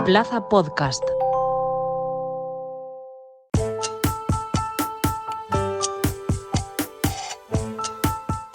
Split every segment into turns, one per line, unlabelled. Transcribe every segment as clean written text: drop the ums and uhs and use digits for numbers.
Plaza Podcast.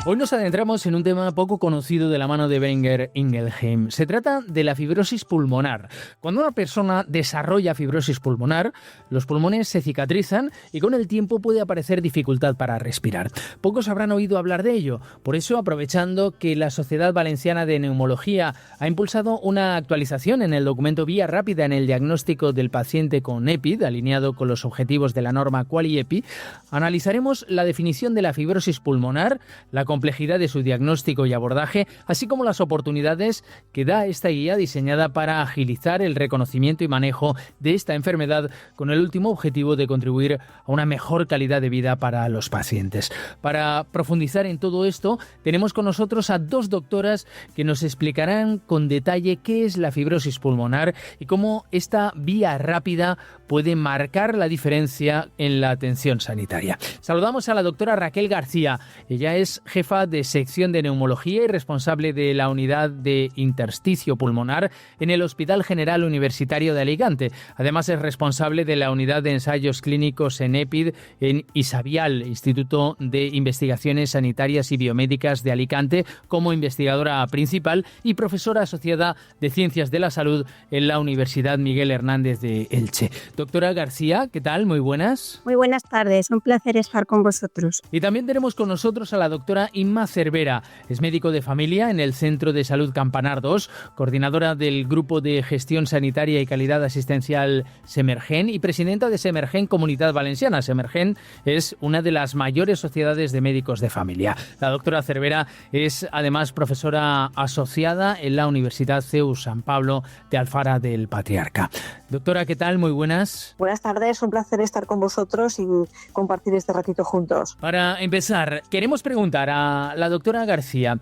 Hoy nos adentramos en un tema poco conocido de la mano de Boehringer Ingelheim. Se trata de la fibrosis pulmonar. Cuando una persona desarrolla fibrosis pulmonar, los pulmones se cicatrizan y con el tiempo puede aparecer dificultad para respirar. Pocos habrán oído hablar de ello. Por eso, aprovechando que la Sociedad Valenciana de Neumología ha impulsado una actualización en el documento Vía Rápida en el diagnóstico del paciente con EPID, alineado con los objetivos de la norma QALY-EPI, analizaremos la definición de la fibrosis pulmonar, la complejidad de su diagnóstico y abordaje, así como las oportunidades que da esta guía diseñada para agilizar el reconocimiento y manejo de esta enfermedad con el último objetivo de contribuir a una mejor calidad de vida para los pacientes. Para profundizar en todo esto, tenemos con nosotros a dos doctoras que nos explicarán con detalle qué es la fibrosis pulmonar y cómo esta vía rápida puede marcar la diferencia en la atención sanitaria. Saludamos a la doctora Raquel García. Ella es jefa de sección de neumología y responsable de la unidad de intersticio pulmonar en el Hospital General Universitario de Alicante. Además, es responsable de la unidad de ensayos clínicos en EPID en Isabial, Instituto de Investigaciones Sanitarias y Biomédicas de Alicante, como investigadora principal y profesora asociada de Ciencias de la Salud en la Universidad Miguel Hernández de Elche. Doctora García, ¿qué tal? Muy buenas.
Muy buenas tardes, un placer estar con vosotros.
Y también tenemos con nosotros a la doctora Inma Cervera. Es médico de familia en el Centro de Salud Campanar 2, coordinadora del Grupo de Gestión Sanitaria y Calidad Asistencial Semergen y presidenta de Semergen Comunitat Valenciana. Semergen es una de las mayores sociedades de médicos de familia. La doctora Cervera es además profesora asociada en la Universidad CEU San Pablo de Alfara del Patriarca. Doctora, ¿qué tal? Muy buenas.
Buenas tardes, un placer estar con vosotros y compartir este ratito juntos.
Para empezar, queremos preguntar a la doctora García,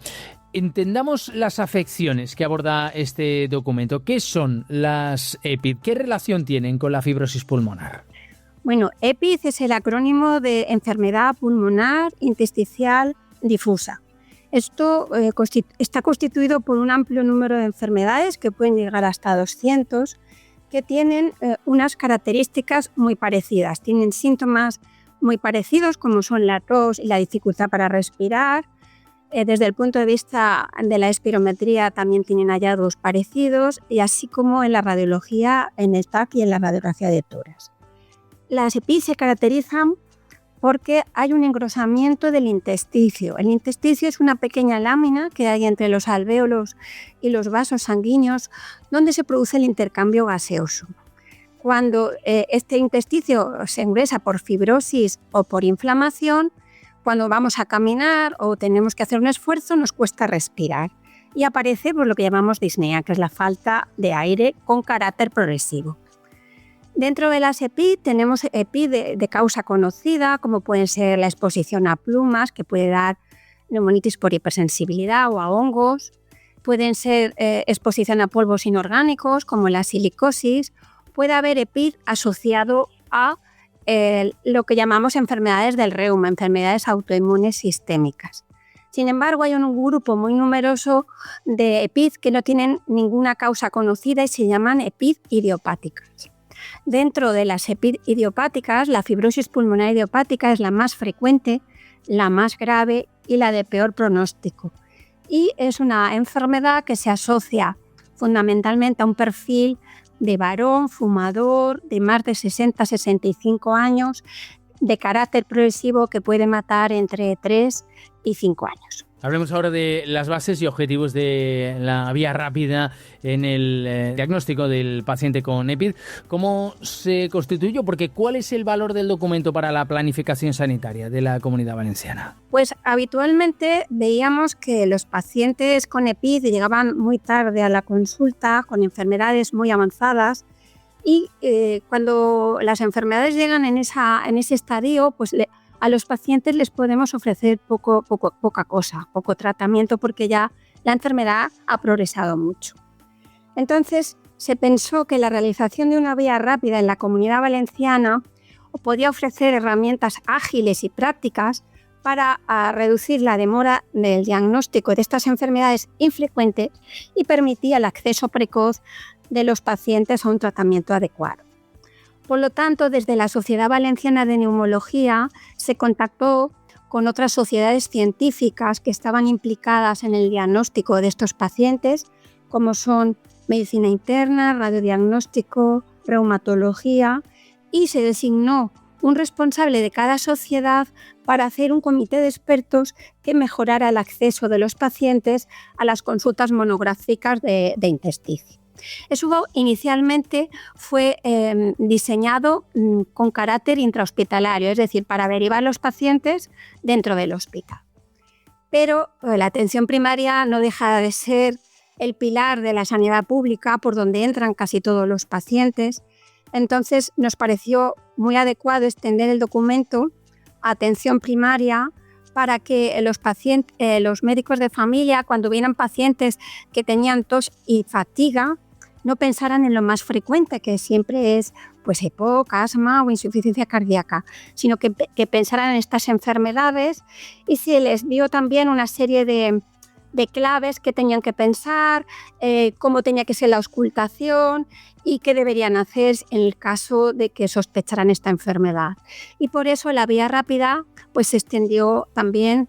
entendamos las afecciones que aborda este documento. ¿Qué son las EPID? ¿Qué relación tienen con la fibrosis pulmonar?
Bueno, EPID es el acrónimo de Enfermedad Pulmonar Intersticial Difusa. Esto está constituido por un amplio número de enfermedades que pueden llegar hasta 200, que tienen unas características muy parecidas. Tienen síntomas muy parecidos, como son la tos y la dificultad para respirar. Desde el punto de vista de la espirometría también tienen hallazgos parecidos, y así como en la radiología, en el TAC y en la radiografía de tórax. Las EPID se caracterizan porque hay un engrosamiento del intersticio. El intersticio es una pequeña lámina que hay entre los alvéolos y los vasos sanguíneos donde se produce el intercambio gaseoso. Cuando este intersticio se engresa por fibrosis o por inflamación, cuando vamos a caminar o tenemos que hacer un esfuerzo, nos cuesta respirar y aparece lo que llamamos disnea, que es la falta de aire con carácter progresivo. Dentro de las EPID tenemos EPID de causa conocida, como pueden ser la exposición a plumas, que puede dar neumonitis por hipersensibilidad o a hongos. Pueden ser exposición a polvos inorgánicos, como la silicosis. Puede haber EPID asociado a lo que llamamos enfermedades del reuma, enfermedades autoinmunes sistémicas. Sin embargo, hay un grupo muy numeroso de EPID que no tienen ninguna causa conocida y se llaman EPID idiopáticas. Dentro de las EPID idiopáticas, la fibrosis pulmonar idiopática es la más frecuente, la más grave y la de peor pronóstico. Y es una enfermedad que se asocia fundamentalmente a un perfil de varón, fumador, de más de 60-65 años, de carácter progresivo que puede matar entre 3 y 5 años.
Hablemos ahora de las bases y objetivos de la vía rápida en el diagnóstico del paciente con EPID. ¿Cómo se constituyó? Porque ¿cuál es el valor del documento para la planificación sanitaria de la Comunidad Valenciana?
Pues habitualmente veíamos que los pacientes con EPID llegaban muy tarde a la consulta con enfermedades muy avanzadas y cuando las enfermedades llegan en ese estadio, pues a los pacientes les podemos ofrecer poca cosa, poco tratamiento, porque ya la enfermedad ha progresado mucho. Entonces se pensó que la realización de una vía rápida en la Comunidad Valenciana podía ofrecer herramientas ágiles y prácticas para reducir la demora del diagnóstico de estas enfermedades infrecuentes y permitía el acceso precoz de los pacientes a un tratamiento adecuado. Por lo tanto, desde la Sociedad Valenciana de Neumología se contactó con otras sociedades científicas que estaban implicadas en el diagnóstico de estos pacientes, como son medicina interna, radiodiagnóstico, reumatología, y se designó un responsable de cada sociedad para hacer un comité de expertos que mejorara el acceso de los pacientes a las consultas monográficas de intersticio. Eso inicialmente fue diseñado con carácter intrahospitalario, es decir, para derivar los pacientes dentro del hospital. Pero la atención primaria no deja de ser el pilar de la sanidad pública por donde entran casi todos los pacientes. Entonces nos pareció muy adecuado extender el documento a atención primaria para que los médicos de familia, cuando vieran pacientes que tenían tos y fatiga, no pensaran en lo más frecuente, que siempre es pues, EPOC, asma o insuficiencia cardíaca, sino que pensaran en estas enfermedades, y se les dio también una serie de claves que tenían que pensar, cómo tenía que ser la auscultación y qué deberían hacer en el caso de que sospecharan esta enfermedad. Y por eso la vía rápida pues, se extendió también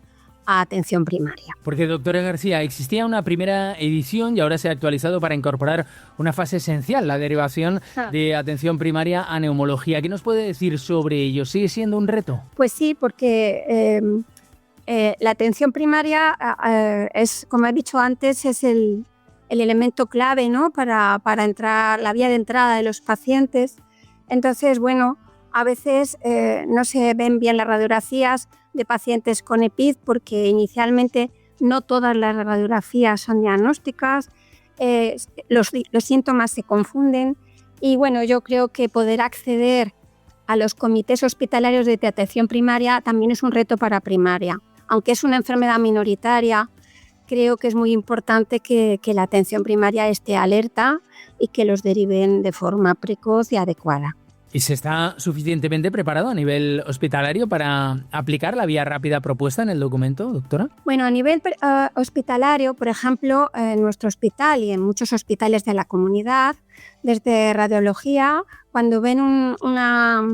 a atención primaria.
Porque, doctora García, existía una primera edición y ahora se ha actualizado para incorporar una fase esencial, la derivación de atención primaria a neumología. ¿Qué nos puede decir sobre ello? ¿Sigue siendo un reto?
Pues sí, porque la atención primaria es, como he dicho antes, es el elemento clave, ¿no? para entrar, la vía de entrada de los pacientes. Entonces, bueno, a veces no se ven bien las radiografías de pacientes con EPID porque inicialmente no todas las radiografías son diagnósticas, los síntomas se confunden y bueno, yo creo que poder acceder a los comités hospitalarios de atención primaria también es un reto para primaria. Aunque es una enfermedad minoritaria, creo que es muy importante que la atención primaria esté alerta y que los deriven de forma precoz y adecuada.
¿Y se está suficientemente preparado a nivel hospitalario para aplicar la vía rápida propuesta en el documento, doctora?
Bueno, a nivel hospitalario, por ejemplo, en nuestro hospital y en muchos hospitales de la comunidad, desde radiología, cuando ven una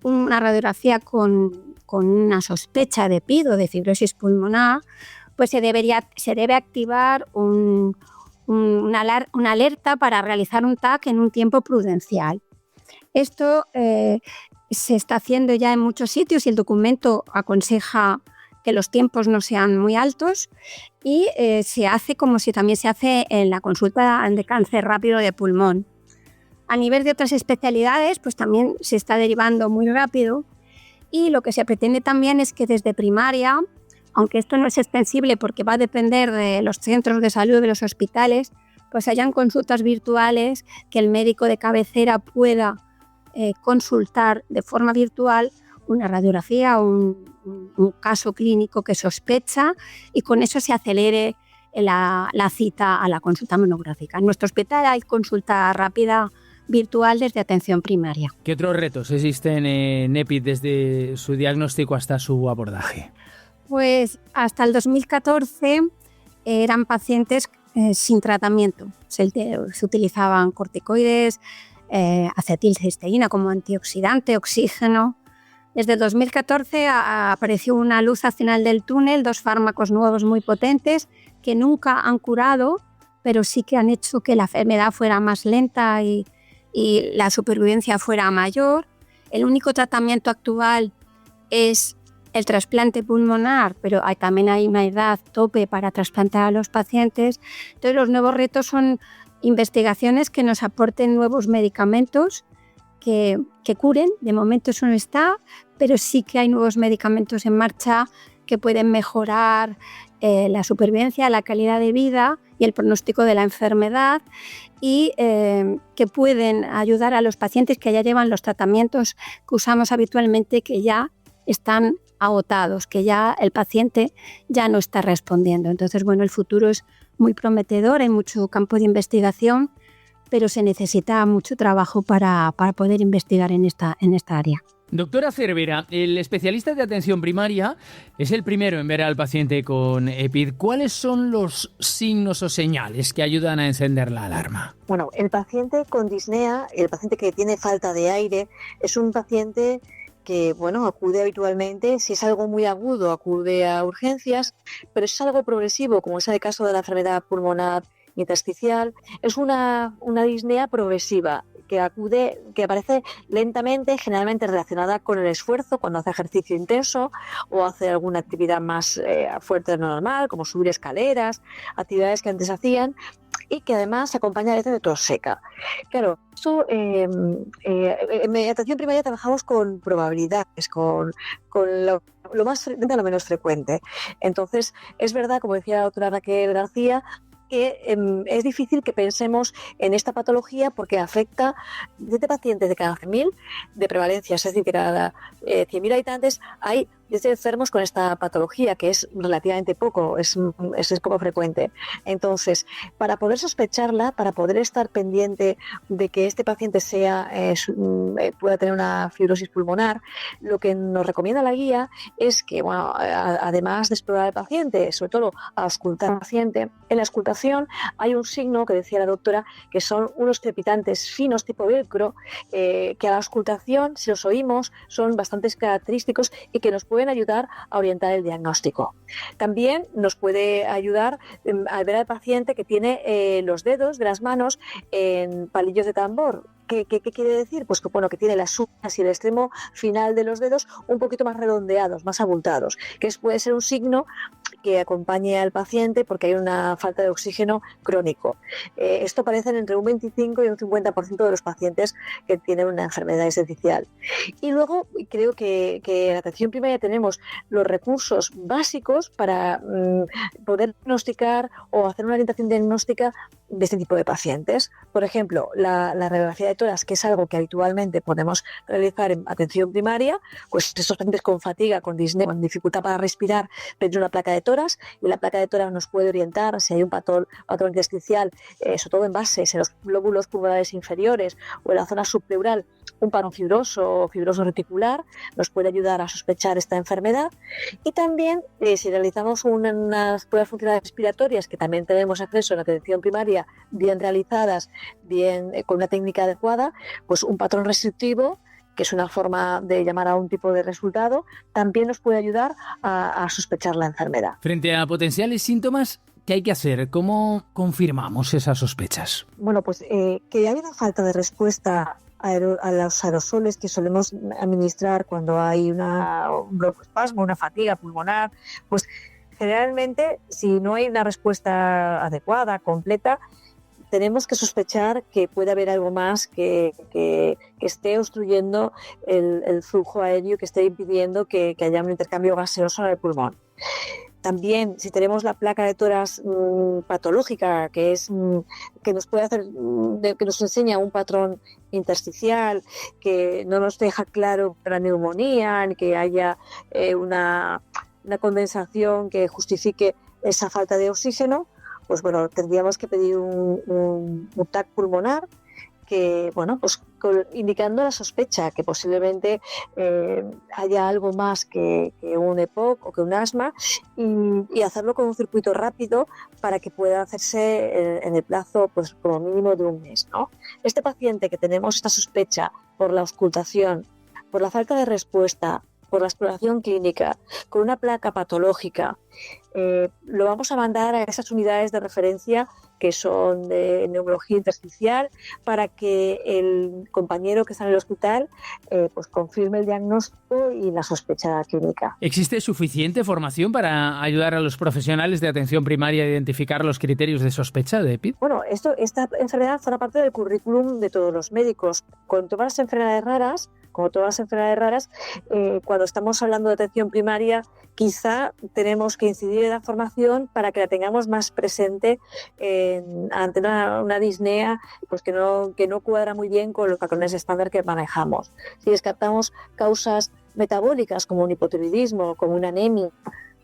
radiografía con una sospecha de EPID o de fibrosis pulmonar, pues se debe activar una alerta para realizar un TAC en un tiempo prudencial. Esto se está haciendo ya en muchos sitios y el documento aconseja que los tiempos no sean muy altos y se hace como si también se hace en la consulta de cáncer rápido de pulmón. A nivel de otras especialidades, pues también se está derivando muy rápido y lo que se pretende también es que desde primaria, aunque esto no es extensible porque va a depender de los centros de salud de los hospitales, pues hayan consultas virtuales que el médico de cabecera pueda consultar de forma virtual una radiografía o un caso clínico que sospecha y con eso se acelere la cita a la consulta monográfica. En nuestro hospital hay consulta rápida virtual desde atención primaria.
¿Qué otros retos existen en EPID desde su diagnóstico hasta su abordaje?
Pues hasta el 2014 eran pacientes sin tratamiento. Se utilizaban corticoides, acetilcisteína como antioxidante, oxígeno. Desde el 2014 apareció una luz al final del túnel, 2 fármacos nuevos muy potentes que nunca han curado, pero sí que han hecho que la enfermedad fuera más lenta y la supervivencia fuera mayor. El único tratamiento actual es el trasplante pulmonar, pero también hay una edad tope para trasplantar a los pacientes. Entonces los nuevos retos son investigaciones que nos aporten nuevos medicamentos que curen. De momento eso no está, pero sí que hay nuevos medicamentos en marcha que pueden mejorar la supervivencia, la calidad de vida y el pronóstico de la enfermedad y que pueden ayudar a los pacientes que ya llevan los tratamientos que usamos habitualmente, que ya están agotados, que ya el paciente ya no está respondiendo. Entonces, bueno, el futuro es muy prometedor, hay mucho campo de investigación, pero se necesita mucho trabajo para poder investigar en esta área.
Doctora Cervera, el especialista de atención primaria es el primero en ver al paciente con EPID. ¿Cuáles son los signos o señales que ayudan a encender la alarma?
Bueno, el paciente con disnea, el paciente que tiene falta de aire, es un paciente que, bueno, acude habitualmente. Si es algo muy agudo, acude a urgencias, pero si es algo progresivo, como es el caso de la enfermedad pulmonar intersticial, es una disnea progresiva que aparece lentamente, generalmente relacionada con el esfuerzo, cuando hace ejercicio intenso o hace alguna actividad más fuerte de lo normal, como subir escaleras, actividades que antes hacían, y que además se acompaña a veces de tos seca. Claro, esto, en atención primaria trabajamos con probabilidades, con lo más frecuente a lo menos frecuente. Entonces, es verdad, como decía la doctora Raquel García, que es difícil que pensemos en esta patología porque afecta 7 pacientes de cada 100.000 de prevalencia, es decir, que cada 100.000 habitantes hay 10 enfermos con esta patología, que es relativamente poco, es poco frecuente. Entonces, para poder sospecharla, para poder estar pendiente de que este paciente pueda tener una fibrosis pulmonar, lo que nos recomienda la guía es que, bueno, además de explorar al paciente, sobre todo auscultar al paciente, en la auscultación hay un signo que decía la doctora, que son unos crepitantes finos tipo velcro, que a la auscultación, si los oímos, son bastante característicos y que nos pueden ayudar a orientar el diagnóstico. También nos puede ayudar a ver al paciente que tiene los dedos de las manos en palillos de tambor. ¿Qué quiere decir? Pues que tiene las uñas y el extremo final de los dedos un poquito más redondeados, más abultados, que puede ser un signo que acompañe al paciente porque hay una falta de oxígeno crónico. Esto aparece entre un 25 y un 50% de los pacientes que tienen una enfermedad intersticial. Y luego creo que en atención primaria tenemos los recursos básicos para poder diagnosticar o hacer una orientación diagnóstica de este tipo de pacientes. Por ejemplo, la radiografía de tórax, que es algo que habitualmente podemos realizar en atención primaria, pues estos pacientes con fatiga, con disnea, con dificultad para respirar, pedir una placa de tórax, y la placa de tórax nos puede orientar si hay un patrón intersticial, sobre todo en bases, en los lóbulos pulmonares inferiores o en la zona subpleural, un patrón fibroso o fibroso reticular, nos puede ayudar a sospechar esta enfermedad. Y también, si realizamos unas pruebas funcionales respiratorias, que también tenemos acceso en la atención primaria, bien realizadas, bien con una técnica adecuada, pues un patrón restrictivo, que es una forma de llamar a un tipo de resultado, también nos puede ayudar a sospechar la enfermedad.
Frente a potenciales síntomas, ¿qué hay que hacer? ¿Cómo confirmamos esas sospechas?
Bueno, pues que hay una falta de respuesta a los aerosoles que solemos administrar cuando hay un broncoespasmo, una fatiga pulmonar, pues generalmente, si no hay una respuesta adecuada, completa, tenemos que sospechar que puede haber algo más que esté obstruyendo el flujo aéreo, que esté impidiendo que haya un intercambio gaseoso en el pulmón. También, si tenemos la placa de tórax patológica, que nos puede hacer, que nos enseña un patrón intersticial, que no nos deja claro la neumonía, ni que haya una condensación que justifique esa falta de oxígeno, pues bueno, tendríamos que pedir un TAC pulmonar que, bueno, pues indicando la sospecha que posiblemente haya algo más que un EPOC o que un asma, y hacerlo con un circuito rápido para que pueda hacerse en el plazo, pues como mínimo de un mes, ¿no? Este paciente que tenemos esta sospecha por la auscultación, por la falta de respuesta, por la exploración clínica, con una placa patológica, lo vamos a mandar a esas unidades de referencia que son de neumología intersticial, para que el compañero que está en el hospital pues confirme el diagnóstico y la sospecha clínica.
¿Existe suficiente formación para ayudar a los profesionales de atención primaria a identificar los criterios de sospecha de EPID?
Bueno, esta enfermedad forma parte del currículum de todos los médicos. Con todas las enfermedades raras, cuando estamos hablando de atención primaria, quizá tenemos que incidir en la formación para que la tengamos más presente ante una disnea, pues que no cuadra muy bien con los patrones estándar que manejamos. Si descartamos causas metabólicas como un hipotiroidismo, como una anemia,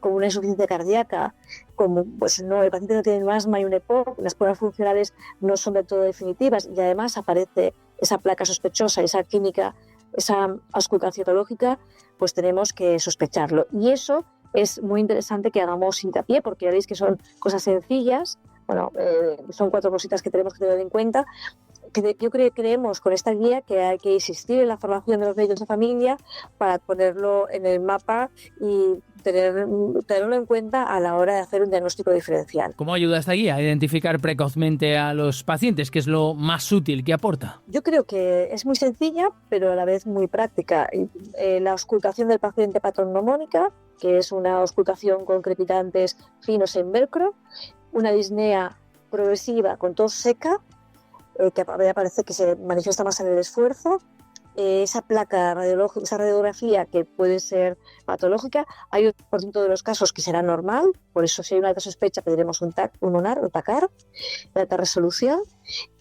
como una insuficiencia cardíaca, como pues no, el paciente no tiene un asma y un EPOC, las pruebas funcionales no son del todo definitivas y además aparece esa placa sospechosa, esa clínica esa auscultación patológica, pues tenemos que sospecharlo. Y eso es muy interesante que hagamos hincapié, porque ya veis que son cosas sencillas. Bueno, son 4 cositas que tenemos que tener en cuenta. Creemos con esta guía que hay que insistir en la formación de los médicos de familia para ponerlo en el mapa y tenerlo en cuenta a la hora de hacer un diagnóstico diferencial.
¿Cómo ayuda esta guía a identificar precozmente a los pacientes? ¿Qué es lo más útil que aporta?
Yo creo que es muy sencilla, pero a la vez muy práctica. La auscultación del paciente patognomónica, que es una auscultación con crepitantes finos en velcro, una disnea progresiva con tos seca, que parece que se manifiesta más en el esfuerzo, esa placa radiológica, esa radiografía que puede ser patológica. Hay un por ciento de los casos que será normal, por eso si hay una alta sospecha pediremos un UNAR o TACAR de alta resolución,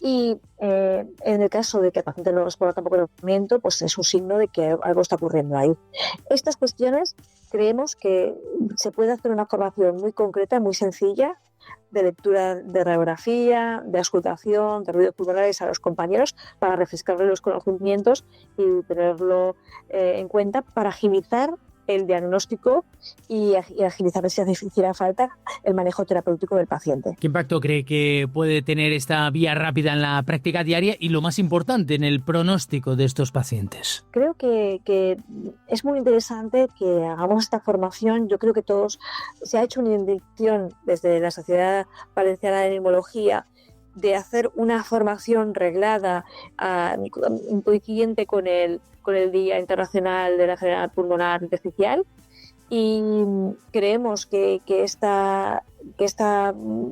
y en el caso de que el paciente no responda tampoco al tratamiento, pues es un signo de que algo está ocurriendo ahí. Estas cuestiones creemos que se puede hacer una formación muy concreta, muy sencilla, de lectura de radiografía, de auscultación, de ruidos pulmonares a los compañeros para refrescarles los conocimientos y tenerlo en cuenta para agilizar el diagnóstico y agilizar, si hiciera falta, el manejo terapéutico del paciente.
¿Qué impacto cree que puede tener esta vía rápida en la práctica diaria y, lo más importante, en el pronóstico de estos pacientes?
Creo que es muy interesante que hagamos esta formación. Yo creo que todos, se ha hecho una intención desde la Sociedad Valenciana de Neumología de hacer una formación reglada, coincidente con el Día Internacional de la Enfermedad Pulmonar Intersticial, y creemos que esta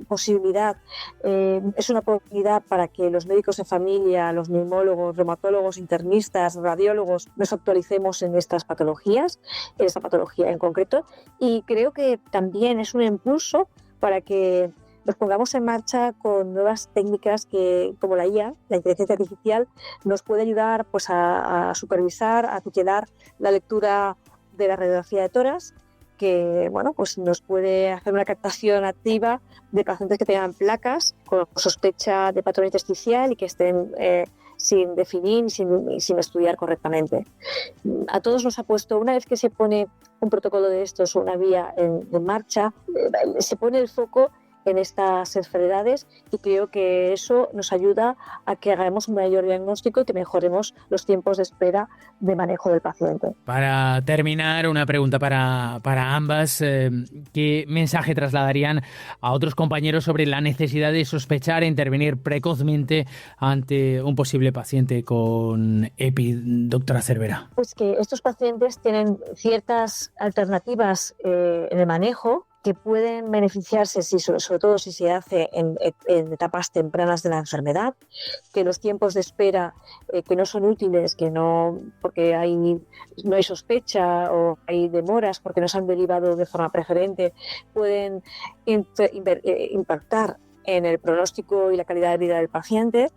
posibilidad es una oportunidad para que los médicos de familia, los neumólogos, reumatólogos, internistas, radiólogos, nos actualicemos en estas patologías, en esta patología en concreto, y creo que también es un impulso para que nos pongamos en marcha con nuevas técnicas que, como la IA, la inteligencia artificial, nos puede ayudar pues a supervisar, a tutelar la lectura de la radiografía de tórax, que bueno, pues nos puede hacer una captación activa de pacientes que tengan placas con sospecha de patrón intersticial y que estén sin definir y sin estudiar correctamente. A todos nos ha puesto, una vez que se pone un protocolo de estos, una vía en marcha, se pone el foco en estas enfermedades, y creo que eso nos ayuda a que hagamos un mayor diagnóstico y que mejoremos los tiempos de espera de manejo del paciente.
Para terminar, una pregunta para ambas. ¿Qué mensaje trasladarían a otros compañeros sobre la necesidad de sospechar e intervenir precozmente ante un posible paciente con EPI, doctora Cervera?
Pues que estos pacientes tienen ciertas alternativas en el manejo que pueden beneficiarse, sobre todo si se hace en etapas tempranas de la enfermedad, que los tiempos de espera que no son útiles, porque no hay sospecha o hay demoras porque no se han derivado de forma preferente, pueden impactar en el pronóstico y la calidad de vida del paciente.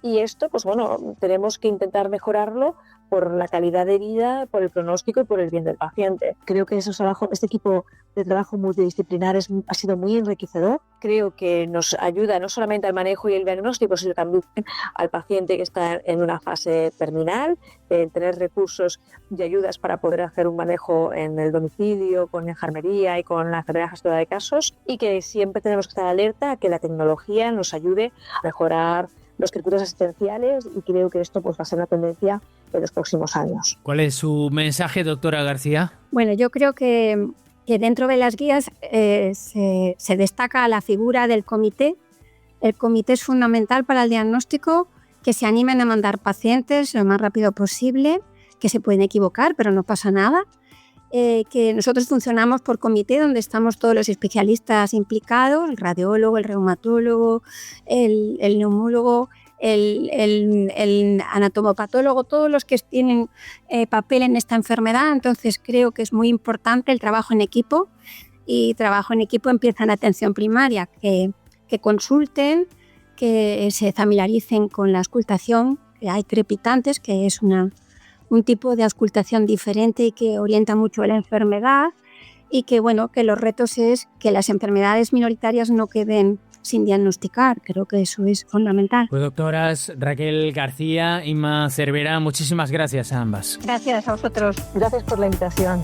Y esto, pues bueno, tenemos que intentar mejorarlo por la calidad de vida, por el pronóstico y por el bien del paciente. Creo que este equipo de trabajo multidisciplinar ha sido muy enriquecedor. Creo que nos ayuda no solamente al manejo y el diagnóstico, sino también al paciente que está en una fase terminal, de tener recursos y ayudas para poder hacer un manejo en el domicilio, con enfermería y con la enfermera gestora de casos, y que siempre tenemos que estar alerta a que la tecnología nos ayude a mejorar los circuitos asistenciales, y creo que esto pues va a ser una tendencia en los próximos años.
¿Cuál es su mensaje, doctora García?
Bueno, yo creo que dentro de las guías se destaca la figura del comité. El comité es fundamental para el diagnóstico, que se animen a mandar pacientes lo más rápido posible, que se pueden equivocar, pero no pasa nada. Que nosotros funcionamos por comité, donde estamos todos los especialistas implicados, el radiólogo, el reumatólogo, el neumólogo, el anatomopatólogo, todos los que tienen papel en esta enfermedad. Entonces creo que es muy importante el trabajo en equipo, y trabajo en equipo empieza en atención primaria, que consulten, que se familiaricen con la auscultación, que hay crepitantes, que es un tipo de auscultación diferente y que orienta mucho la enfermedad, y que, bueno, que los retos es que las enfermedades minoritarias no queden sin diagnosticar. Creo que eso es fundamental.
Pues doctoras Raquel García, Inma Cervera, muchísimas gracias a ambas.
Gracias a vosotros.
Gracias por la invitación.